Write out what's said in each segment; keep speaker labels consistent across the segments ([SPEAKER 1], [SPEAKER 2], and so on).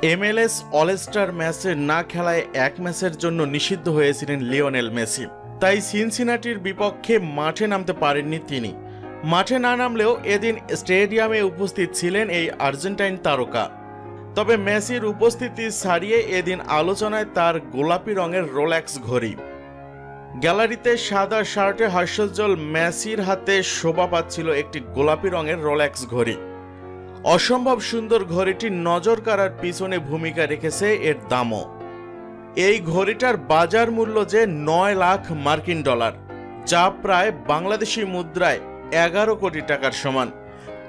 [SPEAKER 1] MLS All-Star ম্যাচে না খেলায় এক ম্যাচের জন্য নিষিদ্ধ হয়েছিলেন লিওনেল মেসি। তাই সিনসিনাটির বিপক্ষে মাঠে নামতে পারেননি তিনি। মাঠে না নামলেও এদিন স্টেডিয়ামে উপস্থিত ছিলেন এই আর্জেন্টাইন তারকা। তবে মেসির উপস্থিতি ছাড়িয়ে এদিন আলোচনায় তার গোলাপি রঙের রোলেক্স ঘড়ি। গ্যালারিতে সাদা শার্টে হাস্যোজ্জ্বল মেসির হাতে শোভা পাচ্ছিল একটি গোলাপি রঙের রোলেক্স ঘড়ি। অসম্ভব সুন্দর ঘড়িটি নজর কাড়ার পিছনে ভূমিকা রেখেছে এর দামও। এই ঘড়িটার বাজার মূল্য যে 9 লাখ মার্কিন ডলার, যা প্রায় বাংলাদেশি মুদ্রায় 11 কোটি টাকার সমান।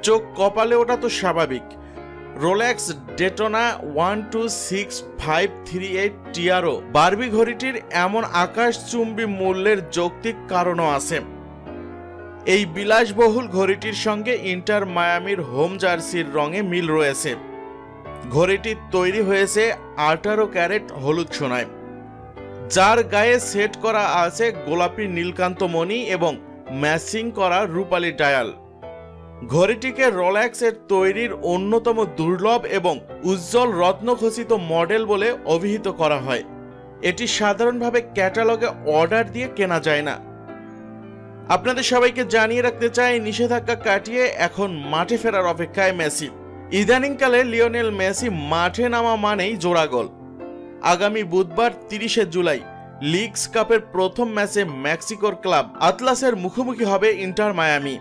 [SPEAKER 1] চোখ কপালে ওঠা তো স্বাভাবিক। রোলেক্স ডেটোনা 126538 টিআরও বারবি ঘড়িটির এমন আকাশচুম্বী মূল্যের যৌক্তিক কারণও আছে। এই বিলাসবহুল ঘড়িটির সঙ্গে ইন্টার মায়ামির হোম জার্সির রঙে মিল রয়েছে। ঘড়িটি তৈরি হয়েছে 18 ক্যারেট হলুদ সোনায়, যার গায়ে সেট করা আছে গোলাপি নীলকান্ত মণি এবং ম্যাচিং করা রূপালী ডায়াল। ঘড়িটিকে রোলেক্সের তৈরির অন্যতম দুর্লভ এবং উজ্জ্বল রত্নখচিত মডেল বলে অভিহিত করা হয়। এটি সাধারণভাবে ক্যাটালগে অর্ডার দিয়ে কেনা যায় না। আপনাদের সবাইকে জানিয়ে রাখতে চাই, নিষেধাজ্ঞা কাটিয়ে এখন মাঠে ফেরার অপেক্ষায় মেসি। ইদানিংকালে লিওনেল মেসি মাঠে নামা মানেই জোড়া গোল। আগামী বুধবার 30 জুলাই লিগস কাপের প্রথম ম্যাচে মেক্সিকোর ক্লাব আতলাসের মুখোমুখি হবে ইন্টার মায়ামি।